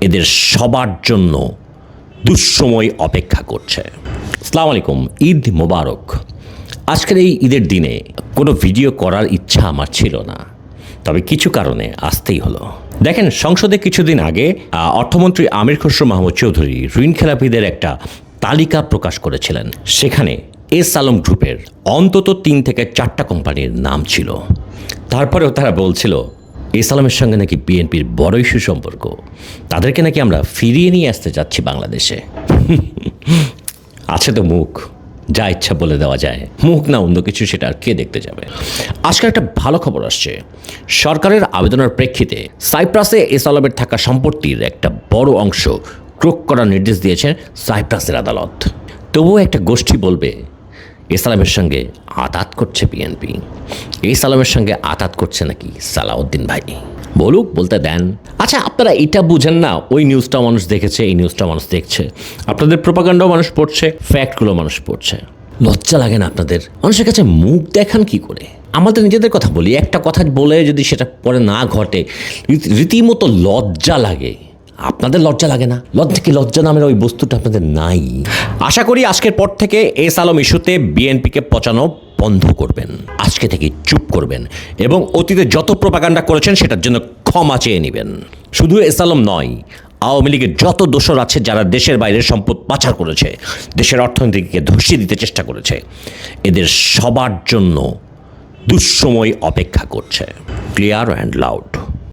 এদের সবার জন্য দুঃসময় অপেক্ষা করছে। আসসালামু আলাইকুম, ঈদ মোবারক। আজকের এই ঈদের দিনে কোনো ভিডিও করার ইচ্ছা আমার ছিল না, তবে কিছু কারণে আসতেই হলো। দেখেন, সংসদে কিছুদিন আগে অর্থমন্ত্রী আমির খসরু মাহমুদ চৌধুরী ঋণ খেলাপিদের একটা তালিকা প্রকাশ করেছিলেন। সেখানে এস আলম গ্রুপের অন্তত 3 থেকে 4টা কোম্পানির নাম ছিল। তারপরেও তারা বলছিল এস আলমের সঙ্গে নাকি বিএনপির বড়ই সুসম্পর্ক, তাদেরকে নাকি আমরা ফিরিয়ে নিয়ে আসতে যাচ্ছি বাংলাদেশে। আছে তো মুখ, যা ইচ্ছা বলে দেওয়া যায়। মুখ না অন্য কিছু, সেটা আর কে দেখতে যাবে। আজকাল একটা ভালো খবর আসছে। সরকারের আবেদনের প্রেক্ষিতে সাইপ্রাসে এস আলমের থাকা সম্পত্তির একটা বড় অংশ ক্রোক করার নির্দেশ দিয়েছেন সাইপ্রাসের আদালত। তবুও একটা গোষ্ঠী বলবে এস আলমের সঙ্গে আতাত করছে বিএনপি, এস আলমের সঙ্গে আতাত করছে নাকি সালাউদ্দিন ভাই। বলুক, বলতে দেন। আচ্ছা, আপনারা এটা বুঝেন না, ওই নিউজটা মানুষ দেখেছে, এই নিউজটা মানুষ দেখছে, আপনাদের প্রোপাগান্ডাও মানুষ পড়ছে, ফ্যাক্টগুলো মানুষ পড়ছে। লজ্জা লাগে না আপনাদের? মানুষের কাছে মুখ দেখান কি করে? আমাদের নিজেদের কথা বলি, একটা কথা বলে যদি সেটা পরে না ঘটে, রীতিমতো লজ্জা লাগে। আপনাদের লজ্জা লাগে না? লজ্জা নামের ওই বস্তুটা আপনাদের নাই। আশা করি আজকের পর থেকে এস আলম ইস্যুতে বিএনপিকে পচানো বন্ধ করবেন। আজকে থেকে চুপ করবেন এবং অতীতে যত প্রোপাগান্ডা করেছেন সেটার জন্য ক্ষমা চেয়ে নেবেন। শুধু এস আলম নয়, আওয়ামী লীগের যত দোসর আছে যারা দেশের বাইরে সম্পদ পাচার করেছে, দেশের অর্থনীতিকে ধসিয়ে দিতে চেষ্টা করেছে, এদের সবার জন্য দুঃসময় অপেক্ষা করছে। Clear and loud.